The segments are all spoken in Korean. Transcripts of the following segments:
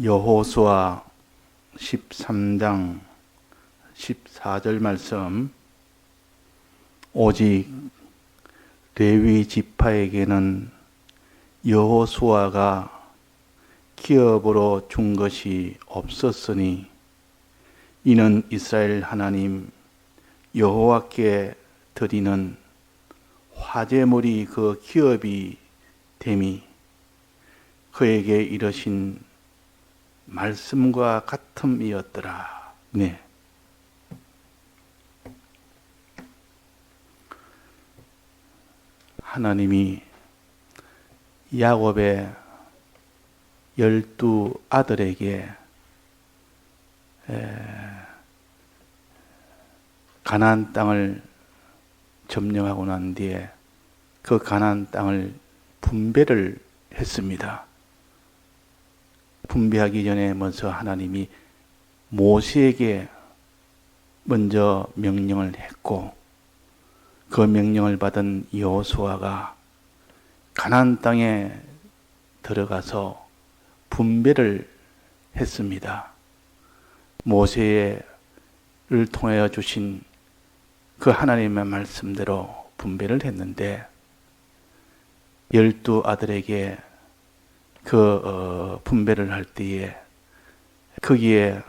여호수아 13장 14절 말씀. 오직 레위 지파에게는 여호수아가 기업으로 준 것이 없었으니 이는 이스라엘 하나님 여호와께 드리는 화제물이 그 기업이 됨이 그에게 이르신 말씀과 같음이었더라. 네. 하나님이 야곱의 12 아들에게 가나안 땅을 점령하고 난 뒤에 그 가나안 땅을 분배를 했습니다. 분배하기 전에 먼저 하나님이 모세에게 먼저 명령을 했고, 그 명령을 받은 여호수아가 가나안 땅에 들어가서 분배를 했습니다. 모세를 통하여 주신 그 하나님의 말씀대로 분배를 했는데 12 아들에게 분배를 할 때에 거기에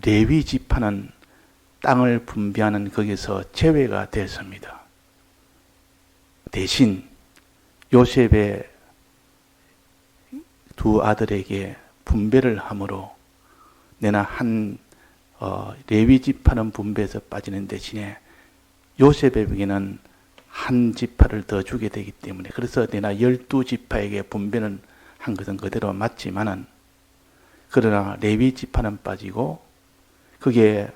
레위 지파는 땅을 분배하는 거기서 제외가 됐습니다. 대신 요셉의 2 아들에게 분배를 함으로 내나 레위 지파는 분배해서 빠지는 대신에 요셉에게는 한 지파를 더 주게 되기 때문에, 그래서 내나 12 지파에게 분배는 한 것은 그대로 맞지만은, 그러나 레위 지파는 빠지고 그게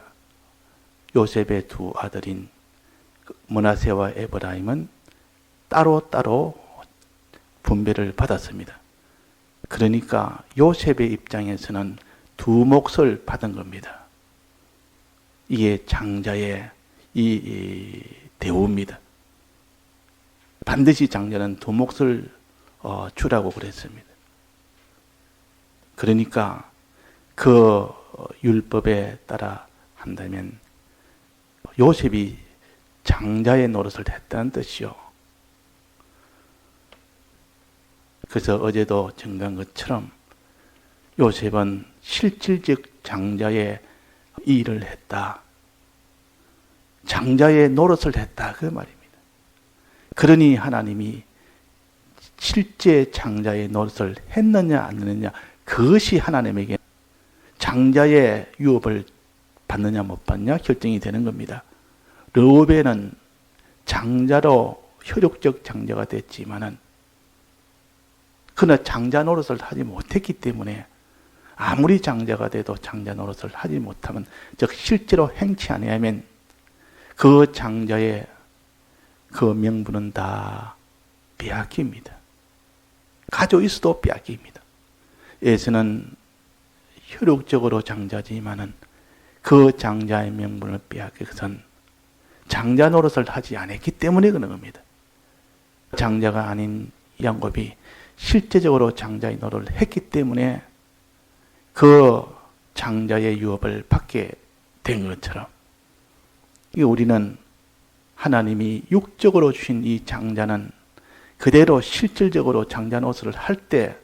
요셉의 2 아들인 므낫세와 에브라임은 따로 분배를 받았습니다. 그러니까 요셉의 입장에서는 2 몫을 받은 겁니다. 이게 장자의 이 대우입니다. 반드시 장자는 2 몫을 주라고 그랬습니다. 그러니까 그 율법에 따라 한다면 요셉이 장자의 노릇을 했다는 뜻이요. 그래서 어제도 정한 것처럼 요셉은 실질적 장자의 일을 했다. 장자의 노릇을 했다. 그 말입니다. 그러니 하나님이 실제 장자의 노릇을 했느냐 안 했느냐, 그것이 하나님에게 장자의 유업을 받느냐 못 받느냐 결정이 되는 겁니다. 르우벤은 장자로 효력적 장자가 됐지만은 그러나 장자 노릇을 하지 못했기 때문에, 아무리 장자가 돼도 장자 노릇을 하지 못하면, 즉 실제로 행치 아니하면 그 장자의 그 명분은 다 빼앗깁니다. 가지고 있어도 빼앗깁니다. 에서는 효력적으로 장자지만은 그 장자의 명분을 빼앗긴 것은 장자 노릇을 하지 않았기 때문에 그런 겁니다. 장자가 아닌 야곱이 실제적으로 장자의 노릇을 했기 때문에 그 장자의 유업을 받게 된 것처럼, 우리는 하나님이 육적으로 주신 이 장자는 그대로 실질적으로 장자 노릇을 할 때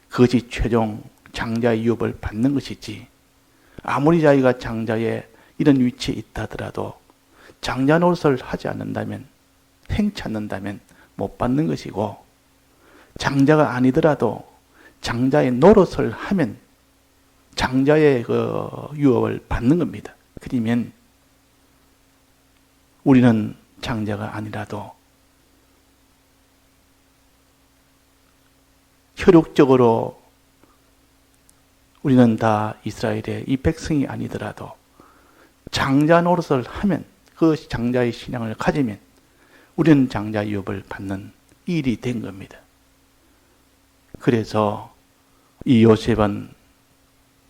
그것이 최종 장자의 유업을 받는 것이지, 아무리 자기가 장자의 이런 위치에 있다 하더라도 장자 노릇을 하지 않는다면, 행치 않는다면 못 받는 것이고, 장자가 아니더라도 장자의 노릇을 하면 장자의 그 유업을 받는 겁니다. 그러면 우리는 장자가 아니라도 효력적으로 우리는 다 이스라엘의 이 백성이 아니더라도 장자 노릇을 하면, 그 장자의 신앙을 가지면 우리는 장자 유업을 받는 일이 된 겁니다. 그래서 이 요셉은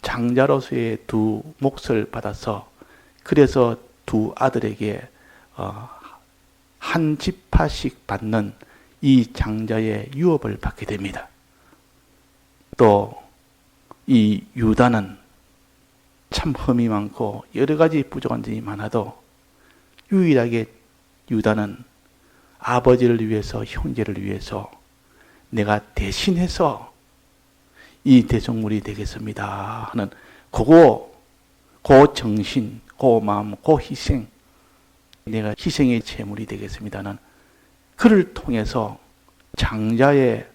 장자로서의 2 몫을 받아서, 그래서 2 아들에게 한 지파씩 받는 이 장자의 유업을 받게 됩니다. 또 이 유다는 참 흠이 많고 여러 가지 부족한 점이 많아도 유일하게 유다는 아버지를 위해서, 형제를 위해서 내가 대신해서 이 대속물이 되겠습니다 하는 그 정신, 그 마음, 그 희생, 내가 희생의 제물이 되겠습니다는 그를 통해서 장자의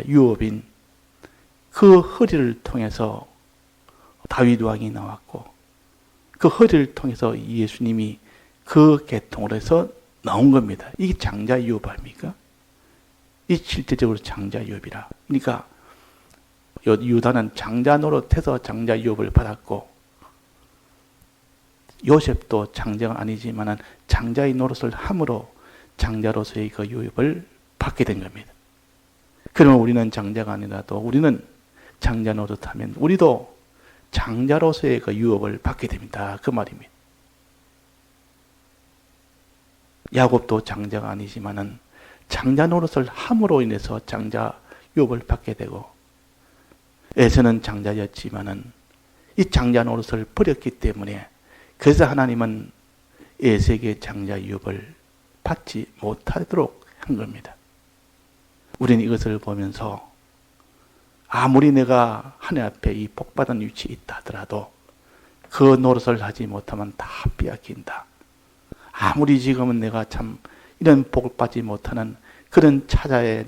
유업인 그 허리를 통해서 다윗 왕이 나왔고, 그 허리를 통해서 예수님이 그 계통으로 해서 나온 겁니다. 이게 장자 유업 아닙니까? 이 실제적으로 장자 유업이라. 그러니까 유다는 장자 노릇해서 장자 유업을 받았고, 요셉도 장자가 아니지만은 장자의 노릇을 함으로 장자로서의 그 유업을 받게 된 겁니다. 그러면 우리는 장자가 아니라도 우리는 장자 노릇하면 우리도 장자로서의 그 유업을 받게 됩니다. 그 말입니다. 야곱도 장자가 아니지만은 장자 노릇을 함으로 인해서 장자 유업을 받게 되고, 에서는 장자였지만은 이 장자 노릇을 버렸기 때문에, 그래서 하나님은 에서에게 장자 유업을 받지 못하도록 한 겁니다. 우리는 이것을 보면서 아무리 내가 하나님 앞에 이 복받은 위치에 있다 하더라도 그 노릇을 하지 못하면 다 빼앗긴다. 아무리 지금은 내가 참 이런 복을 받지 못하는 그런 차자의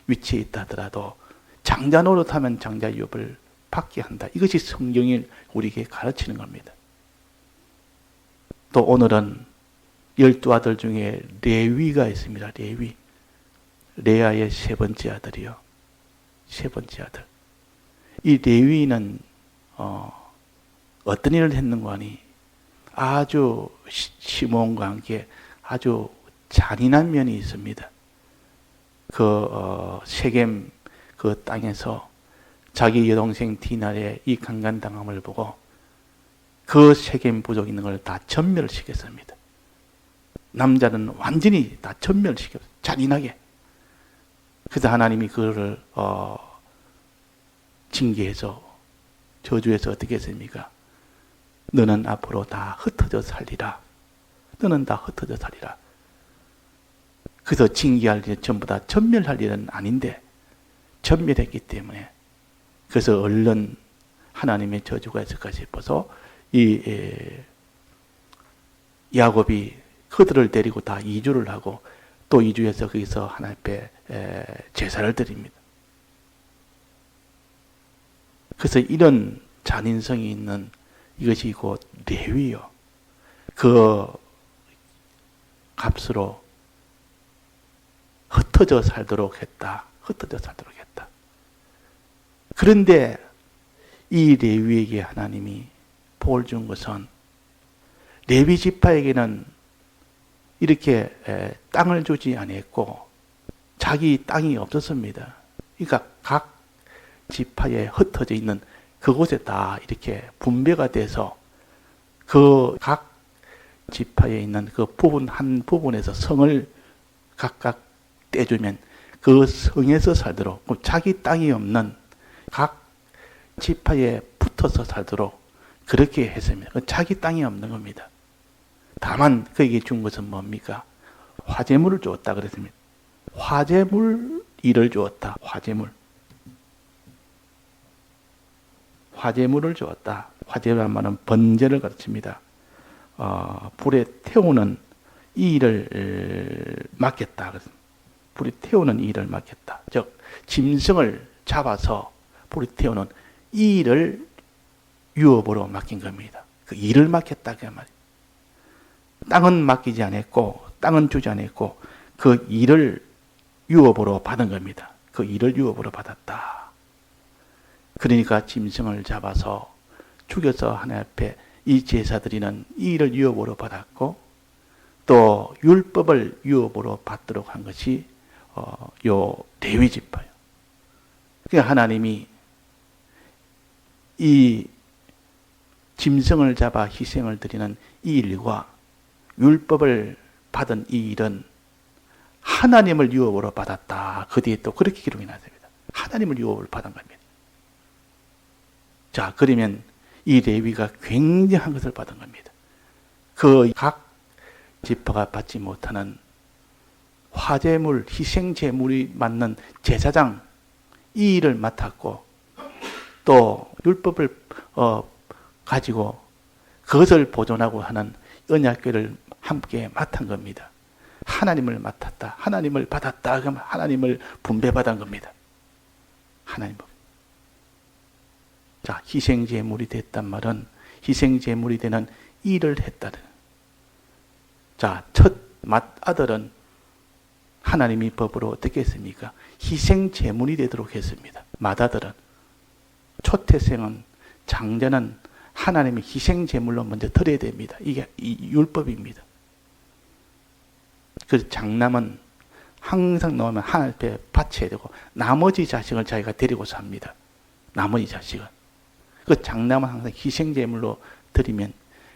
위치에 있다 하더라도 장자 노릇하면 장자 유업을 받게 한다. 이것이 성경이 우리에게 가르치는 겁니다. 또 오늘은 12아들 중에 레위가 있습니다. 레위. 레아의 세 번째 아들이요. 세 번째 아들. 이 레위는 어떤 일을 했는가 하니 아주 시몬과 함께 아주 잔인한 면이 있습니다. 세겜 그 땅에서 자기 여동생 디나의 이 강간당함을 보고 그 세겜 부족 있는 걸 다 전멸시켰습니다. 남자는 완전히 다 전멸시켰어요. 잔인하게. 그래서 하나님이 그를 징계해서 저주해서 어떻게 했습니까? 너는 앞으로 다 흩어져 살리라. 너는 다 흩어져 살리라. 그래서 징계할 일 전부 다 전멸할 일은 아닌데 전멸했기 때문에, 그래서 얼른 하나님의 저주가 있을까 싶어서 이 야곱이 그들을 데리고 다 이주를 하고 또 이주해서 거기서 하나님 앞에 제사를 드립니다. 그래서 이런 잔인성이 있는 이것이 곧 레위요. 그 값으로 흩어져 살도록 했다. 흩어져 살도록 했다. 그런데 이 레위에게 하나님이 복을 준 것은 레위 지파에게는 이렇게 땅을 주지 아니했고 자기 땅이 없었습니다. 그러니까 각 지파에 흩어져 있는 그곳에 다 이렇게 분배가 돼서 그 각 지파에 있는 그 부분 한 부분에서 성을 각각 떼주면 그 성에서 살도록, 자기 땅이 없는 각 지파에 붙어서 살도록 그렇게 했습니다. 자기 땅이 없는 겁니다. 다만 그에게 준 것은 뭡니까? 화제물을 주었다 그랬습니다. 화제물 일을 주었다. 화제물을 주었다. 화제란 말은 번제를 가르칩니다. 불에 태우는 이 일을 맡겼다. 불에 태우는 이 일을 맡겼다. 즉 짐승을 잡아서 불에 태우는 이 일을 유업으로 맡긴 겁니다. 그 일을 맡겼다 그 말이에요. 땅은 맡기지 않았고 땅은 주지 않았고 그 일을 유업으로 받은 겁니다. 그 일을 유업으로 받았다. 그러니까 짐승을 잡아서 죽여서 하나님 앞에 이 제사드리는 이 일을 유업으로 받았고 또 율법을 유업으로 받도록 한 것이 요 레위 지파예요. 그러니까 하나님이 이 짐승을 잡아 희생을 드리는 이 일과 율법을 받은 이 일은 하나님을 유업으로 받았다. 그 뒤에 또 그렇게 기록이 났습니다. 하나님을 유업을 받은 겁니다. 자, 그러면 이 레위가 굉장한 것을 받은 겁니다. 그 각 지파가 받지 못하는 화제물, 희생제물이 맞는 제사장 이 일을 맡았고 또 율법을 가지고 그것을 보존하고 하는 언약궤를 함께 맡은 겁니다. 하나님을 맡았다. 하나님을 받았다. 그러면 하나님을 분배받은 겁니다. 하나님. 자, 희생제물이 됐단 말은 희생제물이 되는 일을 했다는. 자, 첫 맏아들은 하나님이 법으로 어떻게 했습니까? 희생제물이 되도록 했습니다. 맏아들은. 초태생은, 장자는 하나님의 희생제물로 먼저 드려야 됩니다. 이게 율법입니다. 그 장남은 항상 나오면 하나님 앞에 바쳐야 되고 나머지 자식을 자기가 데리고 삽니다. 나머지 자식은. 그 장남은 항상 희생제물로 드리면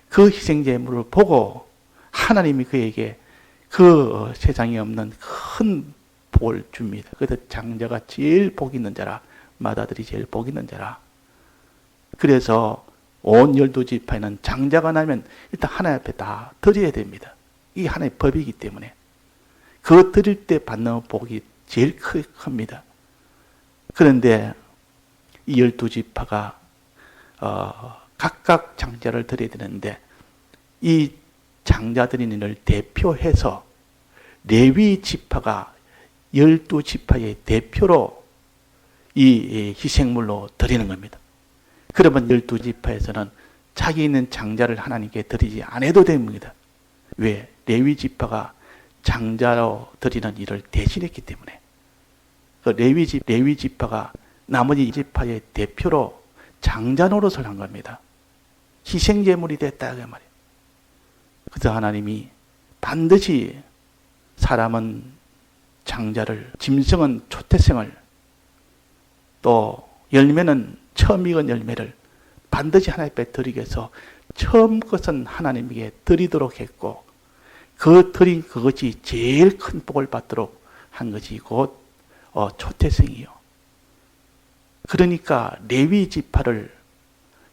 그 희생제물을 보고 하나님이 그에게 그 세상에 없는 큰 복을 줍니다. 그래서 장자가 제일 복 있는 자라, 맏아들이 제일 복 있는 자라. 그래서 온 12지파에는 장자가 나면 일단 하나님 앞에 다 드려야 됩니다. 이게 하나의 법이기 때문에. 그거 드릴 때 받는 복이 제일 큽니다. 그런데 이 12지파가 각각 장자를 드려야 되는데 이 장자 드리는 일을 대표해서 레위 지파가 12지파의 대표로 이 희생물로 드리는 겁니다. 그러면 12지파에서는 자기 있는 장자를 하나님께 드리지 않아도 됩니다. 왜? 레위 지파가 장자로 드리는 일을 대신했기 때문에. 그 레위 지파가 나머지 지파의 대표로 장자 노릇을 한 겁니다. 희생제물이 됐다 그 말이에요. 그래서 하나님이 반드시 사람은 장자를, 짐승은 초태생을, 또 열매는 처음 익은 열매를 반드시 하나님 앞에 드리기 위해서 처음 것은 하나님에게 드리도록 했고 그 드린 그것이 제일 큰 복을 받도록 한 것이 곧 초태생이요. 그러니까 레위 지파를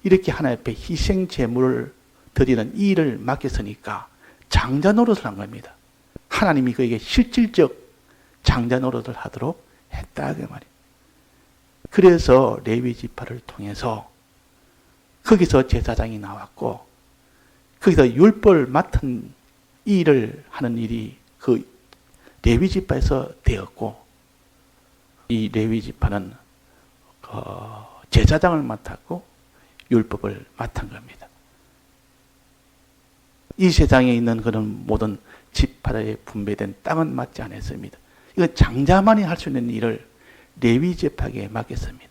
이렇게 하나님 앞에 희생 제물을 드리는 이 일을 맡겼으니까 장자 노릇을 한 겁니다. 하나님이 그에게 실질적 장자 노릇을 하도록 했다 그 말이에요. 그래서 레위 지파를 통해서 거기서 제사장이 나왔고 거기서 율법을 맡은 이 일을 하는 일이 그 레위 지파에서 되었고 이 레위 지파는 제사장을 맡았고 율법을 맡은 겁니다. 이 세상에 있는 그런 모든 지파에 분배된 땅은 맡지 않았습니다. 이건 장자만이 할 수 있는 일을 레위 지파에게 맡겼습니다.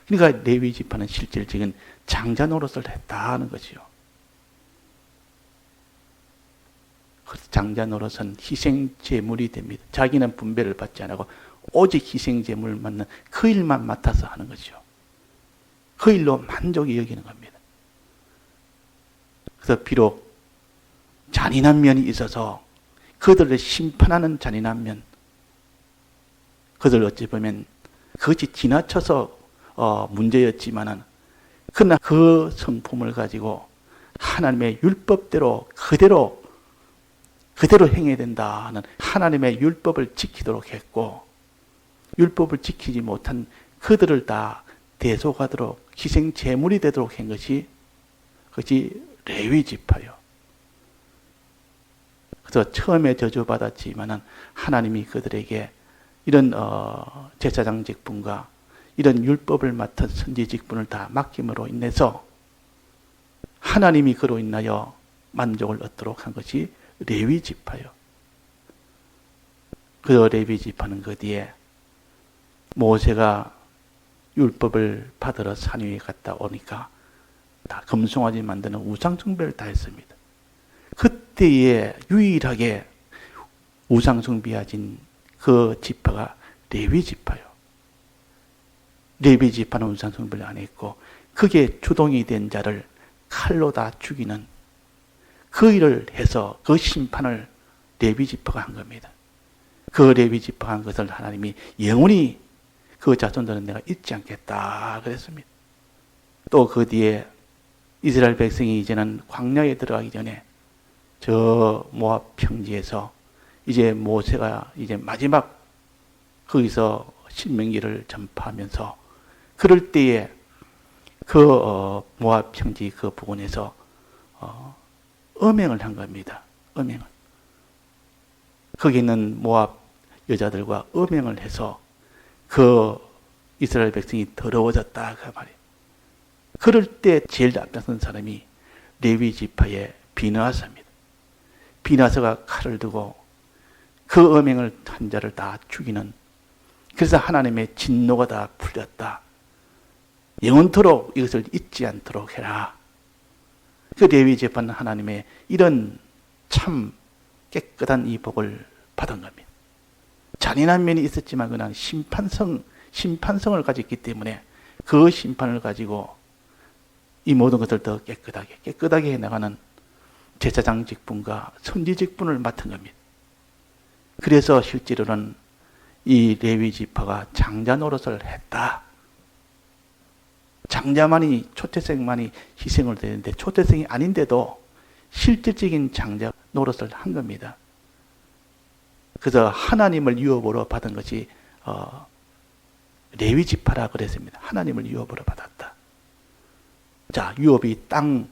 그러니까 레위 지파는 실질적인 장자 노릇을 했다는 것이요. 그래서 장자 노릇은 희생 제물이 됩니다. 자기는 분배를 받지 않고 오직 희생 제물을 맡는 그 일만 맡아서 하는 것이요. 그 일로 만족이 여기는 겁니다. 그래서 비록 잔인한 면이 있어서 그들을 심판하는 잔인한 면, 그들 어찌 보면 그것이 지나쳐서 문제였지만은 그러나 그 성품을 가지고 하나님의 율법대로 그대로 행해야 된다 하는 하나님의 율법을 지키도록 했고 율법을 지키지 못한 그들을 다 대속하도록 희생 제물이 되도록 한 것이 그것이 레위 지파요. 그래서 처음에 저주받았지만은 하나님이 그들에게 이런 제사장 직분과 이런 율법을 맡은 선지 직분을 다 맡김으로 인해서 하나님이 그로 인하여 만족을 얻도록 한 것이 레위 지파요. 그 레위 지파는 그 뒤에 모세가 율법을 받으러 산 위에 갔다 오니까 다 금송아지 만드는 우상 숭배를 다 했습니다. 그때에 유일하게 우상 숭배하진 그 지파가 레위 지파요. 레위 지파는 우상 숭배를 안 했고 그게 주동이 된 자를 칼로 다 죽이는 그 일을 해서 그 심판을 레위 지파가 한 겁니다. 그 레위 지파가 한 것을 하나님이 영원히 그 자손들은 내가 잊지 않겠다 그랬습니다. 또 그 뒤에 이스라엘 백성이 이제는 광야에 들어가기 전에 저 모압 평지에서 이제 모세가 이제 마지막 거기서 신명기를 전파하면서 그럴 때에 그 모압 평지 그 부근에서 음행을 한 겁니다. 음행을. 거기 있는 모압 여자들과 음행을 해서 그 이스라엘 백성이 더러워졌다 그 말이에요. 그럴 때 제일 앞장선 사람이 레위 지파의 비느하사입니다. 비느하사가 칼을 두고 그 음행을 한 자를 다 죽이는, 그래서 하나님의 진노가 다 풀렸다. 영원토록 이것을 잊지 않도록 해라. 그 레위 지파는 하나님의 이런 참 깨끗한 이 복을 받은 겁니다. 잔인한 면이 있었지만 그는 심판성을 가졌기 때문에 그 심판을 가지고 이 모든 것을 더 깨끗하게 해나가는 제사장 직분과 선지 직분을 맡은 겁니다. 그래서 실제로는 이 레위 지파가 장자 노릇을 했다. 장자만이, 초태생만이 희생을 되는데 초태생이 아닌데도 실질적인 장자 노릇을 한 겁니다. 그래서 하나님을 유업으로 받은 것이 레위 지파라 그랬습니다. 하나님을 유업으로 받았다. 자, 유업이 땅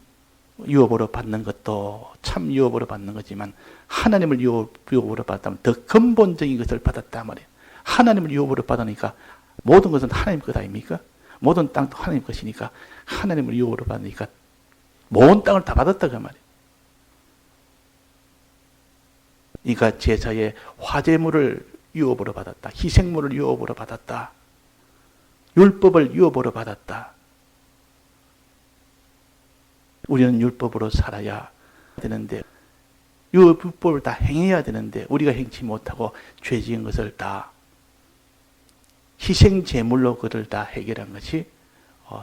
유업으로 받는 것도 참 유업으로 받는 거지만 하나님을 유업으로 받았다면 더 근본적인 것을 받았단 말이에요. 하나님을 유업으로 받으니까 모든 것은 하나님 것 아닙니까? 모든 땅도 하나님 것이니까 하나님을 유업으로 받으니까 모든 땅을 다 받았다 그 말이에요. 그러니까 제사의 화제물을 유업으로 받았다. 희생물을 유업으로 받았다. 율법을 유업으로 받았다. 우리는 율법으로 살아야 되는데, 율법을 다 행해야 되는데 우리가 행치 못하고 죄 지은 것을 다 희생 제물로 그를 다 해결한 것이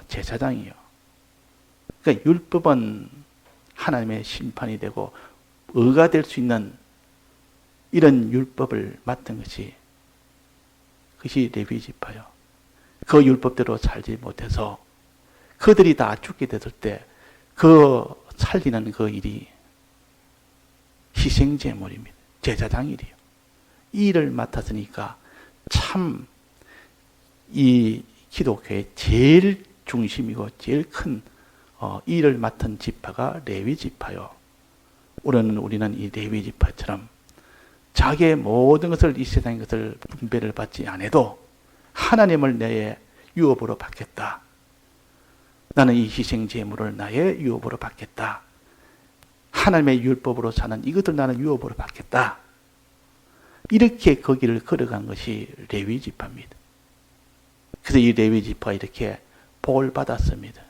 제사장이요. 그러니까 율법은 하나님의 심판이 되고 의가 될 수 있는 이런 율법을 맡은 것이 그것이 레위 지파요. 그 율법대로 살지 못해서 그들이 다 죽게 됐을 때 그 살리는 그 일이 희생제물입니다. 제사장 일이에요. 이 일을 맡았으니까 참 이 기독교의 제일 중심이고 제일 큰 일을 맡은 지파가 레위 지파요. 우리는 이 레위 지파처럼 자기의 모든 것을, 이 세상의 것을 분배를 받지 않아도 하나님을 내 유업으로 받겠다. 나는 이 희생 제물을 나의 유업으로 받겠다. 하나님의 율법으로 사는 이것들 나는 유업으로 받겠다. 이렇게 그 길을 걸어간 것이 레위 지파입니다. 그래서 이 레위 지파가 이렇게 복을 받았습니다.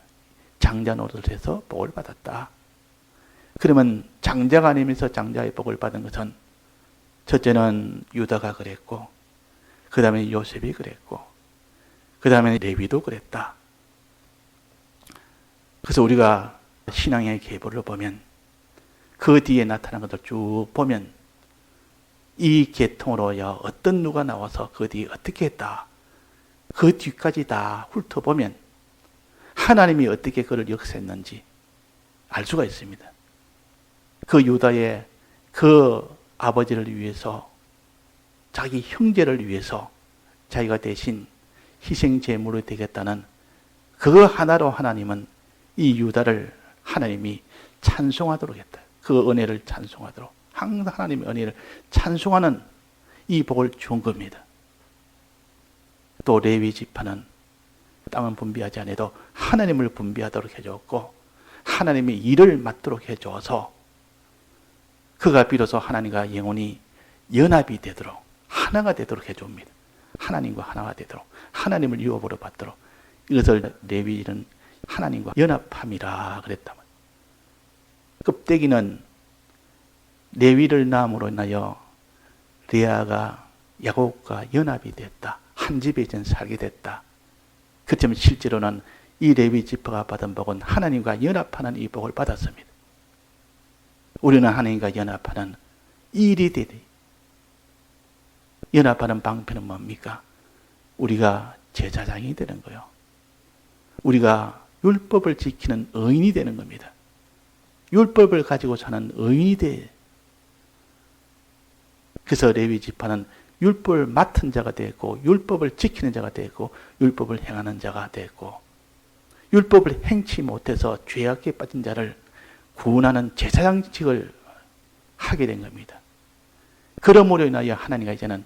장자 노릇을 해서 복을 받았다. 그러면 장자가 아니면서 장자의 복을 받은 것은 첫째는 유다가 그랬고, 그 다음에 요셉이 그랬고, 그 다음에 레위도 그랬다. 그래서 우리가 신앙의 계보를 보면 그 뒤에 나타난 것을 쭉 보면 이 계통으로 어떤 누가 나와서 그 뒤에 어떻게 했다. 그 뒤까지 다 훑어보면 하나님이 어떻게 그를 역사했는지 알 수가 있습니다. 그 유다의 그 아버지를 위해서, 자기 형제를 위해서 자기가 대신 희생 제물이 되겠다는 그거 하나로 하나님은 이 유다를 하나님이 찬송하도록 했다. 그 은혜를 찬송하도록, 항상 하나님의 은혜를 찬송하는 이 복을 준 겁니다. 또 레위 지파는 땅은 분배하지 않아도 하나님을 분배하도록 해줬고 하나님의 일을 맡도록 해줘서 그가 비로소 하나님과 영원히 연합이 되도록, 하나가 되도록 해줍니다. 하나님과 하나가 되도록, 하나님을 유업으로 받도록. 이것을 레위는 하나님과 연합함이라 그랬다. 껍데기는 레위를 낳음으로 인하여 레아가 야곱과 연합이 됐다. 한 집에 이제 살게 됐다. 그렇지만 실제로는 이 레위 지파가 받은 복은 하나님과 연합하는 이 복을 받았습니다. 우리는 하나님과 연합하는 일이 되되, 연합하는 방편은 뭡니까? 우리가 제사장이 되는 거예요. 우리가 율법을 지키는 의인이 되는 겁니다. 율법을 가지고 사는 의인이 돼. 그래서 레위 지파는 율법을 맡은 자가 되고 율법을 지키는 자가 되고 율법을 행하는 자가 되고 율법을 행치 못해서 죄악에 빠진 자를 구원하는 제사장직을 하게 된 겁니다. 그러므로 인하여 하나님과 이제는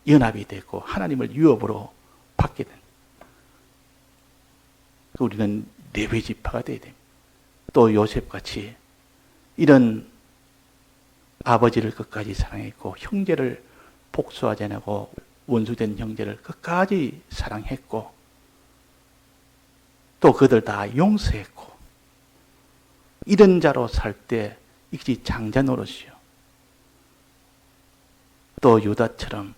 연합이 되고 하나님을 유업으로 받게 된. 우리는 레위 지파가 되어야 됩니다. 또 요셉같이 이런 아버지를 끝까지 사랑했고 형제를 복수하지 않고 원수된 형제를 끝까지 사랑했고 또 그들 다 용서했고 이런 자로 살 때 이것이 장자 노릇이요. 또 유다처럼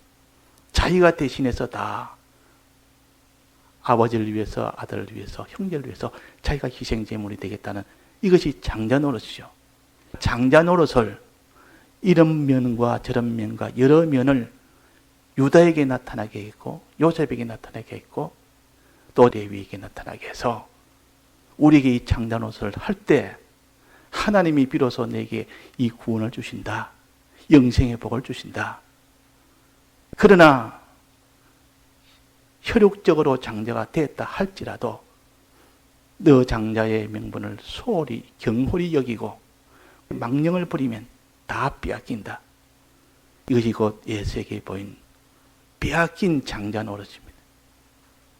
자기가 대신해서 다 아버지를 위해서 아들을 위해서 형제를 위해서 자기가 희생제물이 되겠다는 이것이 장자 노릇이요. 장자 노릇을 이런 면과 저런 면과 여러 면을 유다에게 나타나게 했고 요셉에게 나타나게 했고 또 레위에게 나타나게 해서 우리에게 이 장자 노릇을 할 때 하나님이 비로소 내게 이 구원을 주신다. 영생의 복을 주신다. 그러나 혈육적으로 장자가 됐다 할지라도 너 장자의 명분을 소홀히 경홀히 여기고 망령을 부리면 다 빼앗긴다. 이것이 곧 예수에게 보인 빼앗긴 장자 노릇입니다.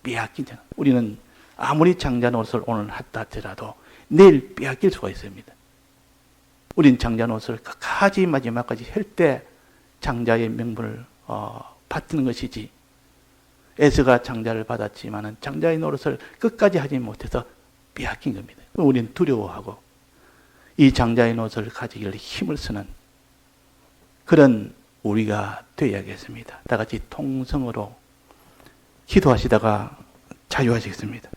빼앗긴 장자. 우리는 아무리 장자 노릇을 오늘 했다 할지라도 내일 빼앗길 수가 있습니다. 우린 장자 노릇을 끝까지 마지막까지 할 때 장자의 명분을 받는 것이지. 에서가 장자를 받았지만은 장자의 노릇을 끝까지 하지 못해서 빼앗긴 겁니다. 우리는 두려워하고 이 장자의 노릇을 가지기를 힘을 쓰는 그런 우리가 되어야겠습니다. 다 같이 통성으로 기도하시다가 자유하시겠습니다.